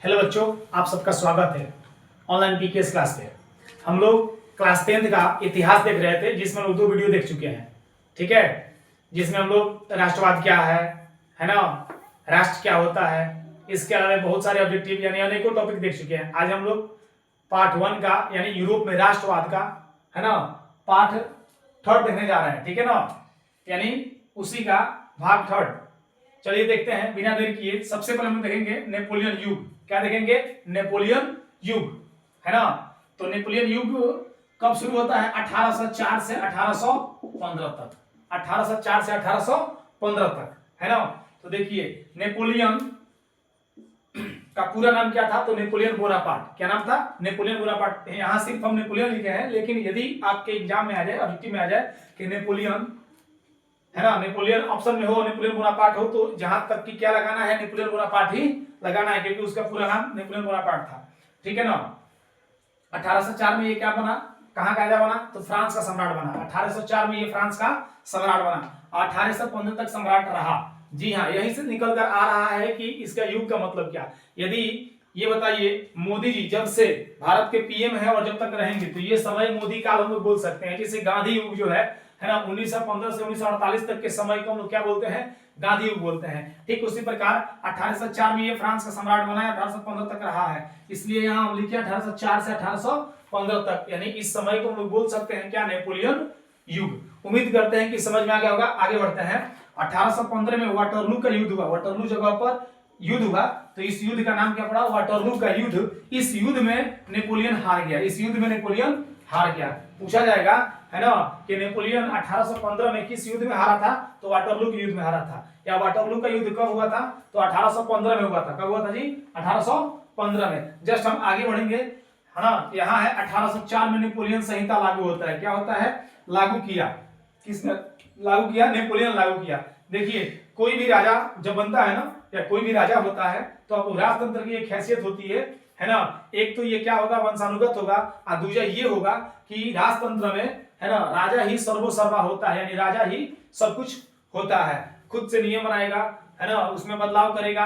Hello बच्चों, आप सबका स्वागत है ऑनलाइन पीकेएस क्लास पे। हम लोग क्लास 10th का इतिहास देख रहे थे, जिसमें हम लोग 2 वीडियो देख चुके हैं। ठीक है, जिसमें हम लोग राष्ट्रवाद क्या है ना, राष्ट्र क्या होता है, इसके अलावा बहुत सारे ऑब्जेक्टिव यानी अनेकों टॉपिक देख चुके हैं। आज हम लोग पार्ट 1 का यानी यूरोप में राष्ट्रवाद का है ना पार्ट 3 देखने जा रहे हैं। ठीक है ना, यानी उसी का भाग 3। चलिए देखते हैं बिना देर किए। सबसे पहले हम देखेंगे नेपोलियन युग। क्या देखेंगे? नेपोलियन युग, है ना। तो नेपोलियन युग कब शुरू होता है? 1804 से 1815 तक। 1804 से 1815 तक, है ना। तो देखिए नेपोलियन का पूरा नाम क्या था? तो नेपोलियन बोनापार्ट। क्या नाम था? Napoleon Bonaparte. यहां सिर्फ हम नेपोलियन लिखे हैं, लेकिन यदि आपके एग्जाम में आ जाए, ऑब्जेक्टिव में आ जाए कि नेपोलियन, है ना, नेपोलियन ऑप्शन में हो, नेपोलियन बोनापार्ट हो, तो जहां तक कि क्या लगाना है? नेपोलियन बोनापार्ट ही लगाना है, क्योंकि उसका पूरा नाम नेपोलियन बोनापार्ट था। ठीक है ना। 1804 में ये क्या बना? कहां का राजा बना? तो फ्रांस का सम्राट बना। 1804 में ये फ्रांस का सम्राट बना। 1815 तक सम्राट रहा। जी हाँ, यहीं से निकल कर आ रहा है कि इसका युग का मतलब क्या। यदि ये बताइए, मोदी जी जब से भारत के पीएम है और जब तक रहेंगे, तो ये समय मोदी काल हम लोग बोल सकते हैं। जैसे गांधी युग जो है ना, 1915 से 1948 तक के समय को हम लोग क्या बोलते हैं? गांधी युग बोलते हैं। ठीक उसी प्रकार 1804 में ये फ्रांस का सम्राट बना है, 1815 तक रहा है, इसलिए यहां हम लिखे 1804 से 1815 तक, यानी इस समय को हम लोग बोल सकते हैं क्या? नेपोलियन युग। उम्मीद करते हैं कि समझ में आ गया होगा। आगे बढ़ते हैं। 1815 में वाटरलू का युद्ध हुआ। वाटरलू जगह पर युद्ध हुआ, तो इस युद्ध का नाम क्या पड़ा? वाटरलू का युद्ध। इस युद्ध में नेपोलियन हार गया। इस युद्ध में नेपोलियन हार गया। पूछा जाएगा, है ना, कि नेपोलियन 1815 में किस युद्ध में हारा था? तो वाटरलू के युद्ध में हारा था। या वाटरलू का युद्ध कब हुआ था? तो 1815 में हुआ था। कब हुआ था जी? 1815 में। जस्ट हम आगे बढ़ेंगे, है ना। यहाँ है 1804 में नेपोलियन संहिता लागू होता है। क्या होता है? लागू किया। किसने लागू किया? नेपोलियन लागू किया। देखिए, कोई भी राजा जब बनता है ना, या कोई भी राजा होता है, तो आपको राजतंत्र की एक हैसियत होती है ना। एक तो ये क्या होगा? वंशानुगत होगा, और दूसरा ये होगा कि राजतंत्र में, है ना, राजा ही सर्वोसर्वा होता है, यानी राजा ही सब कुछ होता है। खुद से नियम बनाएगा, है ना, उसमें बदलाव करेगा,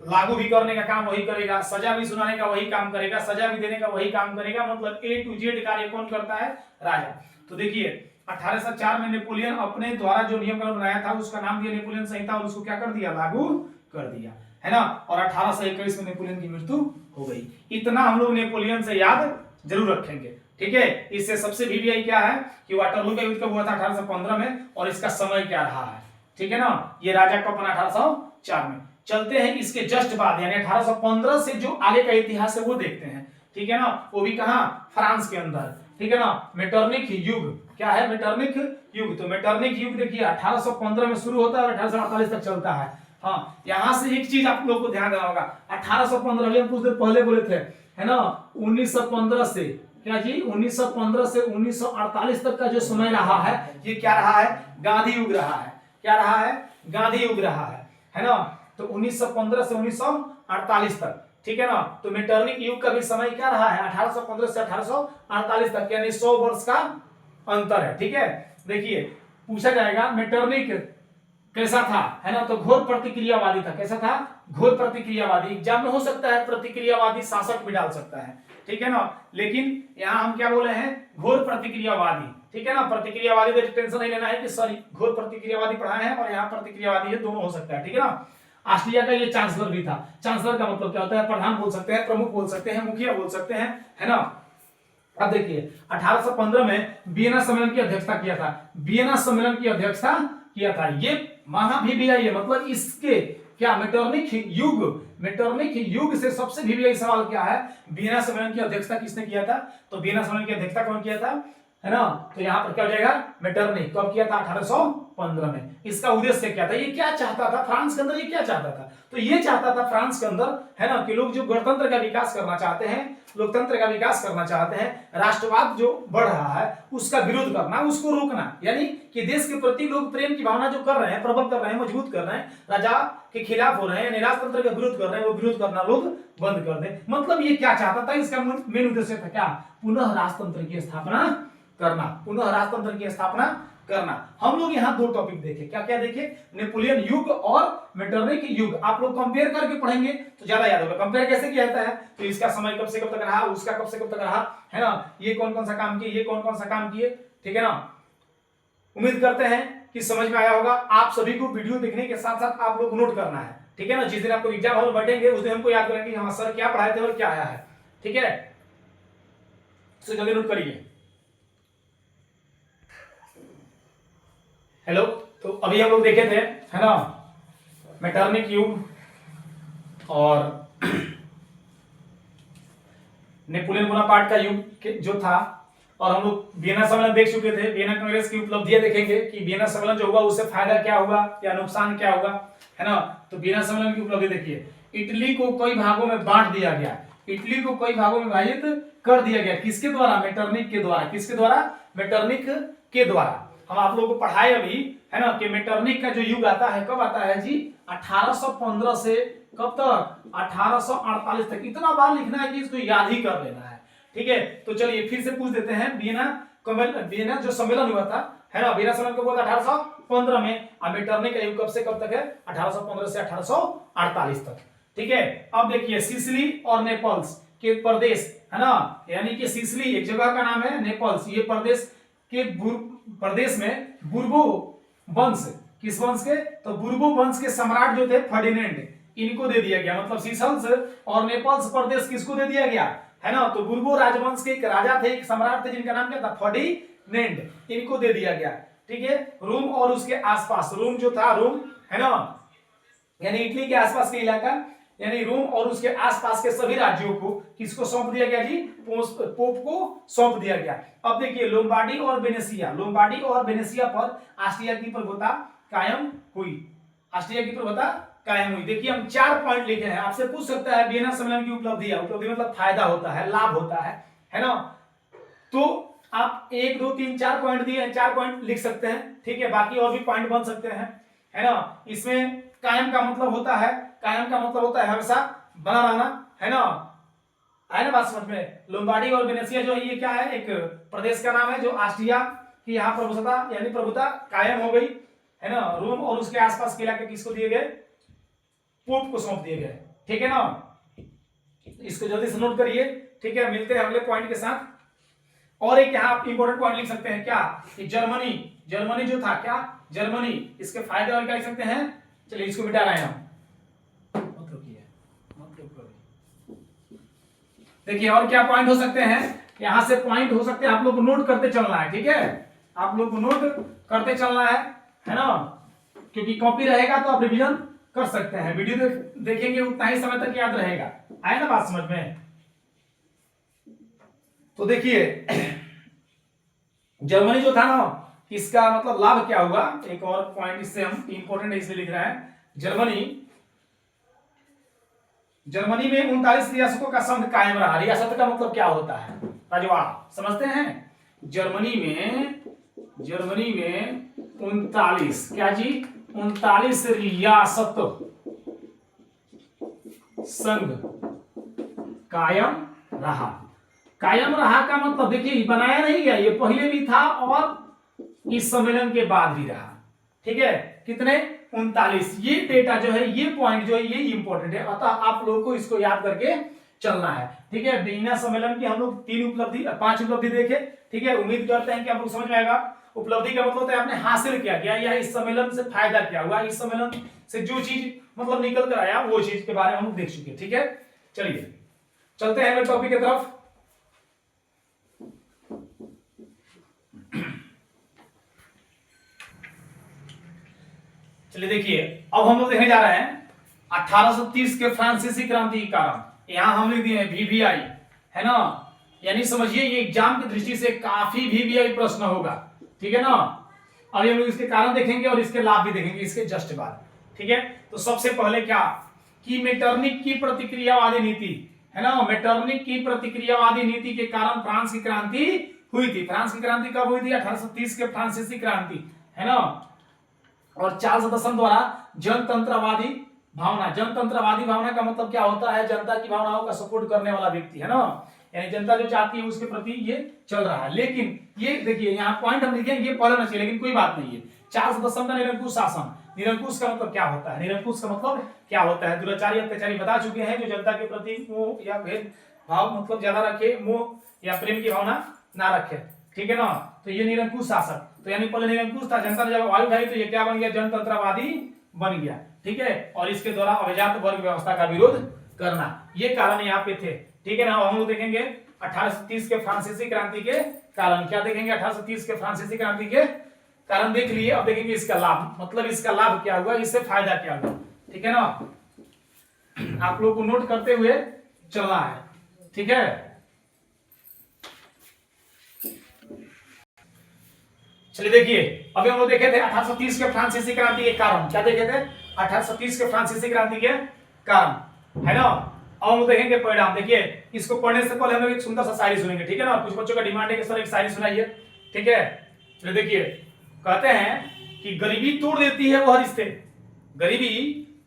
लागू भी करने का काम वही करेगा, सजा भी सुनाने का वही काम करेगा, सजा भी देने का वही काम करेगा। मतलब A to Z कार्य कौन करता है? राजा। तो देखिए 1804 में नेपोलियन अपने द्वारा जो नियम कानून बनाया था, उसका नाम दिया नेपोलियन संहिता, और उसको क्या कर दिया? लागू कर दिया, है ना। और 1821 में नेपोलियन की मृत्यु हो गई। इतना हम लोग नेपोलियन से याद जरूर रखेंगे। ठीक है। इससे सबसे वीवीआई क्या है कि वाटरलू का युद्ध कब हुआ था? 1815 में, और इसका समय क्या रहा है। ठीक है ना। ये राजा कब बना? 1804 में। चलते हैं इसके जस्ट बाद, यानी 1815 से जो आगे का इतिहास है वो देखते हैं। ठीक है ना। वो भी कहां? फ्रांस के अंदर। ठीक है ना। मेटरनिक युग। क्या है? मेटरनिक युग। तो मेटरनिक युग देखिए 1815 में शुरू होता है और 1848 तक चलता है। हाँ, यहां से एक चीज आप लोग को ध्यान देना होगा। 1815 हम कुछ देर पहले बोले थे, है ना, 1915 से क्या जी? 1915 से 1948 तक का जो समय रहा है, ये क्या रहा है? गांधी युग रहा है। क्या रहा है? गांधी युग रहा है ना। तो 1915 से 1948 तक। ठीक है ना। तो मेटरनिक युग का भी समय क्या रहा है? 1815 से 1848 तक, यानी 100 वर्ष का अंतर है। ठीक है। देखिए, पूछा जाएगा मेटरनिक कैसा था, है ना। तो घोर प्रतिक्रियावादी था। कैसा था? घोर प्रतिक्रियावादी। एग्जाम में हो सकता है प्रतिक्रियावादी शासक भी डाल सकता है। ठीक है ना। लेकिन यहां हम क्या बोले हैं? घोर प्रतिक्रियावादी। ठीक है ना। प्रतिक्रियावादी तो टेंशन नहीं लेना है कि सॉरी घोर प्रतिक्रियावादी पढ़ाए हैं और यहाँ प्रतिक्रियावादी है, दोनों हो सकता है। ठीक है ना। ऑस्ट्रिया का ये चांसलर भी था। चांसलर का मतलब क्या होता है? प्रधान बोल सकते हैं, प्रमुख बोल सकते हैं, मुखिया बोल सकते हैं, है ना। अब देखिए 1815 में वियना सम्मेलन की अध्यक्षता किया था। वियना सम्मेलन की अध्यक्षता किया था। ये महा वीवीआई है, मतलब इसके क्या? मेटरनिक युग। मेटरनिक युग से सबसे वीवीआई सवाल क्या है? वियना सम्मेलन की अध्यक्षता किसने किया था? तो वियना सम्मेलन की अध्यक्षता कौन किया था, है ना। तो यहां पर क्या हो जाएगा? मेटरनिक। कब किया था? 1815 में। इसका उद्देश्य क्या था? ये क्या चाहता था फ्रांस के अंदर? ये क्या चाहता था? तो ये चाहता था फ्रांस के अंदर, है ना, कि लोग जो गणतंत्र का विकास करना चाहते हैं, लोकतंत्र का विकास करना चाहते हैं, राष्ट्रवाद जो बढ़ रहा है उसका विरोध करना, उसको रोकना, यानी कि देश के प्रति लोग प्रेम की भावना जो कर रहे हैं, प्रबल कर रहे हैं, मजबूत कर रहे हैं, राजा के खिलाफ हो रहे हैं, यानी राजतंत्र का विरोध कर रहे हैं, वो विरोध करना लोग बंद कर दें। मतलब ये क्या चाहता था? इसका मेन उद्देश्य था क्या? पुनः राजतंत्र की स्थापना करना। पुनः राजतंत्र की स्थापना करना। हम लोग यहाँ दो टॉपिक देखे, क्या क्या देखे, नेपोलियन युग और मेटरनिक युग। आप लोग कंपेयर करके पढ़ेंगे तो ज्यादा याद होगा। कंपेयर कैसे किया जाता है, तो इसका समय कब से कब तक रहा, उसका कब से कब तक रहा, है ना, ये कौन कौन सा काम किए, ये कौन कौन सा काम किए, ठीक है ना। उम्मीद करते हैं कि समझ में आया होगा। आप सभी को वीडियो देखने के साथ साथ आप लोग नोट करना है, ठीक है ना। जिस दिन आपको एग्जाम हॉल बैठेंगे उस दिन हमको याद करेंगे हमारे सर क्या पढ़ाए थे और क्या आया है, ठीक है। तो जल्दी नोट करिए। हेलो, तो अभी हम लोग देखे थे, है ना, मेटरनिक युग और नेपोलियन बोनापार्ट का युग जो था, और हम लोग वियना सम्मेलन देख चुके थे। वियना कांग्रेस की उपलब्धियां देखेंगे कि वियना सम्मेलन जो हुआ उससे फायदा क्या हुआ या नुकसान क्या हुआ, है ना। तो वियना सम्मेलन की उपलब्धि देखिए, इटली को कई भागों में बांट दिया गया, इटली को कई भागों में विभाजित कर दिया गया, किसके द्वारा, मेटरनिक के द्वारा। किसके द्वारा, मेटरनिक के द्वारा। हम आप लोगों को पढ़ाए अभी, है ना, कि मेटरनिक का जो युग आता है कब आता है जी, 1815 से कब तक, 1848 तक। इतना बार लिखना है कि इसको याद ही कर लेना है, ठीक है। तो चलिए फिर से पूछ देते हैं, वियना जो सम्मेलन हुआ था, है ना, वियना सम्मेलन कब हुआ था, 1815 में। मेटरनिक का युग कब से कब तक है, 1815 से 1848 तक, ठीक है। अब देखिए, सिसिली और नेपल्स के प्रदेश, है ना, यानी कि सिसिली एक जगह का नाम है, नेपल्स ये प्रदेश के प्रदेश में बुर्बो वंश, किस वंश के, तो बुर्बो वंश के सम्राट जो थे फर्डिनेंड, इनको दे दिया गया। मतलब सीसल्स और नेपल्स प्रदेश किसको दे दिया गया, है ना, तो बुर्बो राजवंश के एक राजा थे, एक सम्राट थे, जिनका नाम क्या था, फर्डिनेंड, इनको दे दिया गया, ठीक है। रोम और उसके आसपास, रोम जो था, रोम, है ना, यानी इटली के आसपास के इलाका, यानी रोम और उसके आसपास के सभी राज्यों को किसको सौंप दिया गया जी, पोप को सौंप दिया गया। अब देखिए, लोम्बार्डी और वेनेसिया, लोम्बार्डी और वेनेसिया पर ऑस्ट्रिया की प्रभुता कायम हुई, ऑस्ट्रिया की प्रभुता कायम हुई। देखिए, हम 4 पॉइंट लिखे हैं। आपसे पूछ सकता है वियना सम्मेलन की उपलब्धि है, उपलब्धि मतलब फायदा होता है, लाभ होता है ना। तो आप 1 2 3 4 पॉइंट दिए, 4 पॉइंट लिख सकते हैं, ठीक है। बाकी और भी पॉइंट बन सकते हैं, है ना। इसमें कायम का मतलब होता है, कायम का मतलब होता है हमेशा बना रहना, है ना, आया ना बात समझ में। लोम्बार्डी और वेनेसिया जो है ये क्या है, एक प्रदेश का नाम है जो ऑस्ट्रिया की यहाँ प्रभुता यानी प्रभुता कायम हो गई, है ना। रोम और उसके आसपास के इलाके किसको दिए गए, पोप को सौंप दिए गए, ठीक है ना। इसको जल्दी से नोट करिए, ठीक है। मिलते हैं अगले पॉइंट के साथ। और एक यहाँ आप इंपॉर्टेंट पॉइंट लिख सकते हैं क्या, कि जर्मनी, जर्मनी जो था क्या, जर्मनी, इसके फायदे और क्या लिख सकते हैं। चलिए इसको मिटा रहे हैं हम, देखिए और क्या पॉइंट हो सकते हैं, यहां से पॉइंट हो सकते हैं, आप लोग को नोट करते चलना है, ठीक है। आप लोग को नोट करते चलना है ना, क्योंकि कॉपी रहेगा तो आप रिवीजन कर सकते हैं। वीडियो देखेंगे उतना ही समय तक याद रहेगा, आए ना बात समझ में। तो देखिए, जर्मनी जो था ना, इसका मतलब लाभ क्या हुआ, एक और पॉइंट इससे हम इंपॉर्टेंट इसलिए लिख रहे हैं। जर्मनी में 39 रियासतों का संघ कायम रहा। रियासत का मतलब क्या होता है, राजवाड़ा, समझते हैं। जर्मनी में 39, क्या जी, 39 रियासत संघ कायम रहा। कायम रहा का मतलब देखिए, बनाया नहीं गया, ये पहले भी था और इस सम्मेलन के बाद भी रहा, ठीक है। कितने, 39। ये डेटा जो है, ये पॉइंट जो है, ये इंपॉर्टेंट है, अतः आप लोगों को इसको याद करके चलना है, ठीक है। वियना सम्मेलन की हम लोग 5 उपलब्धि देखे, ठीक है। उम्मीद करते हैं कि आप लोग समझ में आएगा। उपलब्धि का मतलब होता है आपने हासिल क्या किया या इस सम्मेलन से फायदा क्या हुआ, इस सम्मेलन से जो चीज मतलब निकल कर आया वो चीज के बारे में हम लोग देख चुके, ठीक है। चलिए चलते हैं अगले टॉपिक की तरफ। चलिए देखिए, अब हम लोग देखने जा रहे हैं 1830 के फ्रांसीसी क्रांति के कारण। यहां हम लिख दिए हैं VVI, है ना, यानी समझिए ये एग्जाम की दृष्टि से काफी VVI प्रश्न होगा, ठीक है ना। अभी हम लोग इसके कारण देखेंगे और इसके लाभ भी देखेंगे इसके जस्ट बाद, ठीक है। तो सबसे पहले क्या, कि मेटरनिक की प्रतिक्रियावादी नीति, है ना, मेटरनिक की प्रतिक्रियावादी नीति के कारण फ्रांस की क्रांति हुई थी। फ्रांस की क्रांति कब हुई थी, 1830 के फ्रांसीसी क्रांति, है ना। और चार्ल्स दशम द्वारा जनतंत्रवादी भावना, जनतंत्रवादी भावना का मतलब क्या होता है, जनता की भावनाओं का सपोर्ट करने वाला व्यक्ति, है ना, यानी जनता जो चाहती है उसके प्रति ये चल रहा है। लेकिन ये देखिए यहाँ पॉइंट हम लिखेंगे, ये पढ़ना चाहिए लेकिन कोई बात नहीं है। चार्ल्स दसम का निरंकुश शासन, निरंकुश का मतलब क्या होता है, निरंकुश का मतलब क्या होता है, दुराचारी अत्याचारी बता चुके हैं, जो जनता के प्रति मोह या भेद भाव मतलब ज्यादा रखे, मोह या प्रेम की भावना ना रखे, ठीक है ना। तो ये निरंकुश शासक, तो यानी पहले निरंकुश था, जनता ने जब आवाज उठाई तो ये क्या बन गया, जनतंत्रवादी बन गया, ठीक है। और इसके द्वारा अभिजात वर्ग व्यवस्था का विरोध करना, ये कारण यहाँ पे थे, ठीक है ना। हम लोग देखेंगे 1830 के फ्रांसीसी क्रांति के कारण, क्या देखेंगे, 1830 के फ्रांसीसी क्रांति के कारण देख लिए। अब देखेंगे इसका लाभ, मतलब इसका लाभ क्या हुआ, इससे फायदा क्या हुआ, ठीक है ना। आप लोग को नोट करते हुए चलना है, ठीक है। चलिए देखिए, अभी हम लोग देखे थे 1830 के फ्रांसीसी क्रांति के कारण, क्या देखे थे, 1830 के फ्रांसीसी क्रांति के कारण, है ना। अब हम देखेंगे परिणाम। देखिए इसको पढ़ने से पहले हम लोग एक सुंदर सा शायरी सुनेंगे, ठीक है ना। कुछ बच्चों का डिमांड है कि सर एक शायरी सुनाइए, ठीक है। चलिए देखिए, कहते हैं कि गरीबी तोड़ देती है वह रिश्ते, गरीबी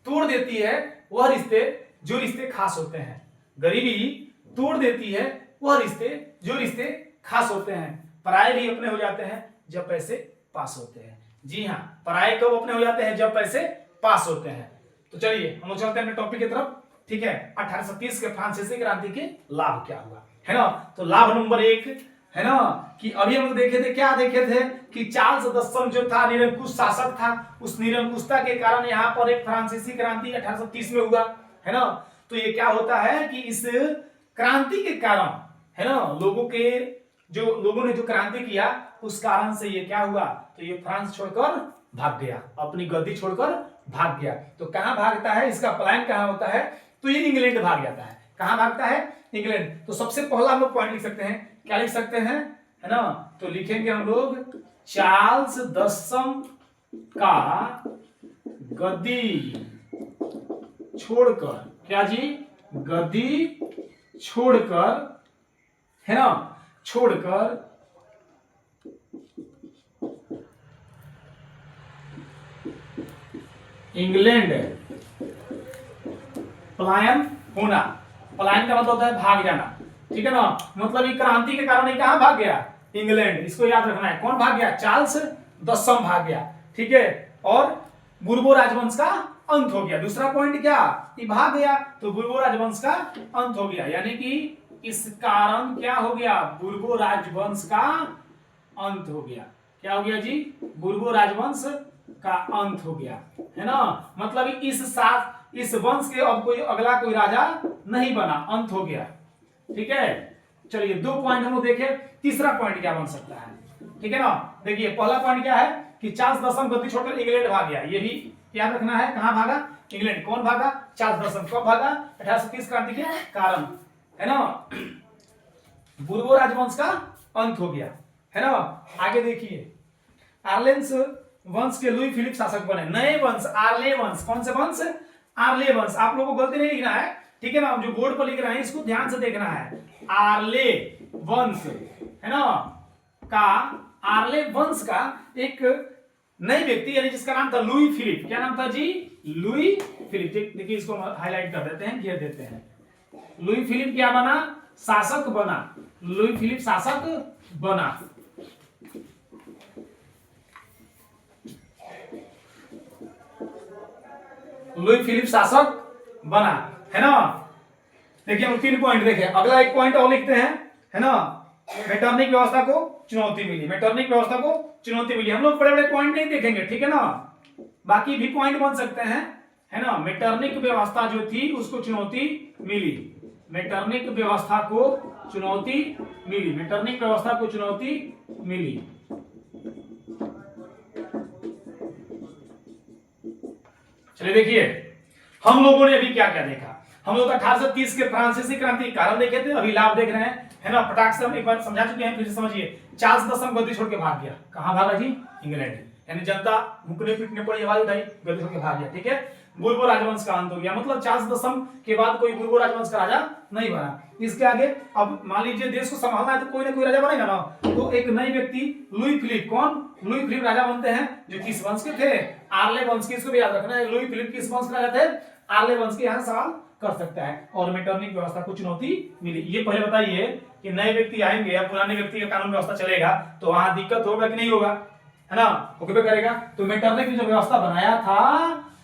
तोड़ देती है वह रिश्ते जो रिश्ते खास होते हैं, गरीबी तोड़ देती है वह रिश्ते जो रिश्ते खास होते हैं, पराये भी अपने हो जाते हैं जब पैसे पास होते हैं। जी हाँ, पराये कब अपने हो जाते हैं, जब पैसे पास होते हैं। तो चलिए हम लोग चलते हैं अपने टॉपिक की तरफ, ठीक है। 1830 के फ्रांसीसी क्रांति के लाभ क्या हुआ, है ना। तो लाभ नंबर 1 है ना, कि अभी हम लोग देखे थे, क्या देखे थे कि चार्ल्स दसम जो था निरंकुश शासक था, उस निरंकुशता के कारण यहाँ पर एक फ्रांसीसी क्रांति 1830 में हुआ, है ना। तो ये क्या होता है कि इस क्रांति के कारण, है ना, लोगों ने जो क्रांति किया उस कारण से ये क्या हुआ, तो ये फ्रांस छोड़कर भाग गया, अपनी गद्दी छोड़कर भाग गया। तो कहां भागता है, इसका प्लान कहां होता है, तो ये इंग्लैंड भाग जाता है। कहां भागता है, इंग्लैंड। तो सबसे पहला हम लोग पॉइंट लिख सकते हैं, क्या लिख सकते हैं, है ना। तो लिखेंगे हम लोग चार्ल्स दसम का गद्दी छोड़कर, क्या जी, गद्दी छोड़कर, है ना, छोड़कर इंग्लैंड पलायन होना, पलायन का मतलब होता है भाग जाना, ठीक है ना। मतलब ये क्रांति के कारण ये कहां भाग गया, इंग्लैंड। इसको याद रखना है, कौन भाग गया, चार्ल्स दसम भाग गया, ठीक है। और बुर्बो राजवंश का अंत हो गया। दूसरा पॉइंट क्या, ये भाग गया तो बुर्बो राजवंश का अंत हो गया, यानी कि इस कारण क्या हो गया, बुर्बो राजवंश का अंत हो गया। क्या हो गया जी, बुर्बो राजवंश का अंत हो गया, है ना। मतलब इस वंश के अब कोई अगला कोई राजा नहीं बना, अंत हो गया, ठीक है। चलिए 2 पॉइंट हम लोग देखे, तीसरा पॉइंट क्या बन सकता है, ठीक है ना। देखिए पहला पॉइंट क्या है कि चार्ल्स दसम गद्दी छोड़कर इंग्लैंड भाग गया, ये भी याद रखना है। कहां भागा, इंग्लैंड। कौन भागा, चार्ल्स दसम। कब भागा, 1830 क्रांति के कारण, है ना। बुर्बो राजवंश का अंत हो गया, है ना। आगे देखिए, आर्लेन्स वंश के लुई फिलिप शासक बने। नए वंश, आर्ले वंश। कौन से वंश, आर्ले वंश। आप लोगों को गलती नहीं लिखना है, ठीक है ना। जो बोर्ड पर लिख रहे हैं इसको ध्यान से देखना है। आर्ले वंश, है ना, का, आर्ले वंश का एक नए व्यक्ति, यानी जिसका नाम था लुई फिलिप। क्या नाम था जी, लुई फिलिप। देखिए इसको हाईलाइट कर देते हैं, घेर देते हैं। लुई फिलिप क्या बना, शासक बना। लुई फिलिप शासक बना। लुई फिलिप शासक बना, है ना। देखिए हम 3 पॉइंट देखे। अगला एक पॉइंट और लिखते हैं, है ना। मेटरनिक व्यवस्था को चुनौती मिली, मेटरनिक व्यवस्था को चुनौती मिली। हम लोग बड़े बड़े पॉइंट नहीं देखेंगे, ठीक है ना, बाकी भी पॉइंट बन सकते हैं, है ना। मेटरनिक व्यवस्था जो थी उसको चुनौती मिली, मेटरनिक व्यवस्था को चुनौती मिली, मेटरनिक व्यवस्था को चुनौती मिली। चलिए देखिए हम लोगों ने अभी क्या क्या देखा। हम लोग 1830 के फ्रांसीसी क्रांति के कारण देखे थे, अभी लाभ देख रहे हैं, है ना। पटाख से हम एक बार समझा चुके हैं, फिर से समझिए। चार्ल्स दसम गद्दी छोड़ के भाग गया। कहां भागा जी, इंग्लैंड। यानी जनता मुकने पीटने पड़ी, आवाज उठाई, गद्दी छोड़ के भाग गया, ठीक है। बुर्बो राजवंश का अंत हो गया, मतलब चार्ल्स दसम के बाद कोई बुर्बो राजवंश का राजा नहीं बना। इसके आगे अब मान लीजिए देश को संभालना है तो कोई ना कोई राजा बनेगा ना, तो एक नई व्यक्ति लुई फिलिप, कौन, लुई फिलिप राजा बनते हैं, जो किस वंश के थे, आर्ले वंश के। इसको भी याद रखना है, लुई फिलिप किस वंश के राजा थे, आर्ले वंश के। यहाँ सवाल कर सकता है और मेटरनिक व्यवस्था को चुनौती मिली। ये पहले बताइए कि नए व्यक्ति आएंगे या पुराने व्यक्ति का कानून व्यवस्था चलेगा तो वहां दिक्कत होगा कि नहीं होगा, है ना, होगा करेगा। तो मेटरनिक ने जो व्यवस्था बनाया था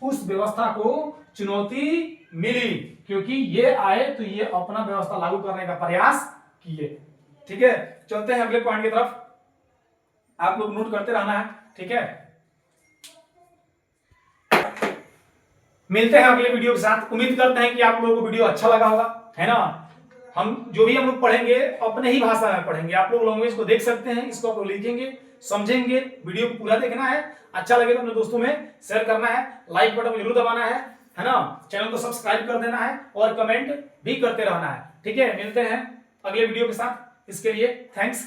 उस व्यवस्था को चुनौती मिली, क्योंकि ये आए तो ये अपना व्यवस्था लागू करने का प्रयास किए। ठीक है, चलते हैं अगले पॉइंट की तरफ, आप लोग नोट करते रहना है। ठीक है, मिलते हैं अगले वीडियो के साथ। उम्मीद करते हैं कि आप लोगों को वीडियो अच्छा लगा होगा, है ना। हम जो भी हम लोग पढ़ेंगे अपने ही भाषा में पढ़ेंगे, आप लोग लैंग्वेज को देख सकते हैं, इसको आप लोग लिखेंगे, समझेंगे। वीडियो को पूरा देखना है, अच्छा लगे तो अपने दोस्तों में शेयर करना है, लाइक बटन को जरूर दबाना है ना, चैनल को सब्सक्राइब कर देना है और कमेंट भी करते रहना है। ठीक है, मिलते हैं अगले वीडियो के साथ, इसके लिए थैंक्स।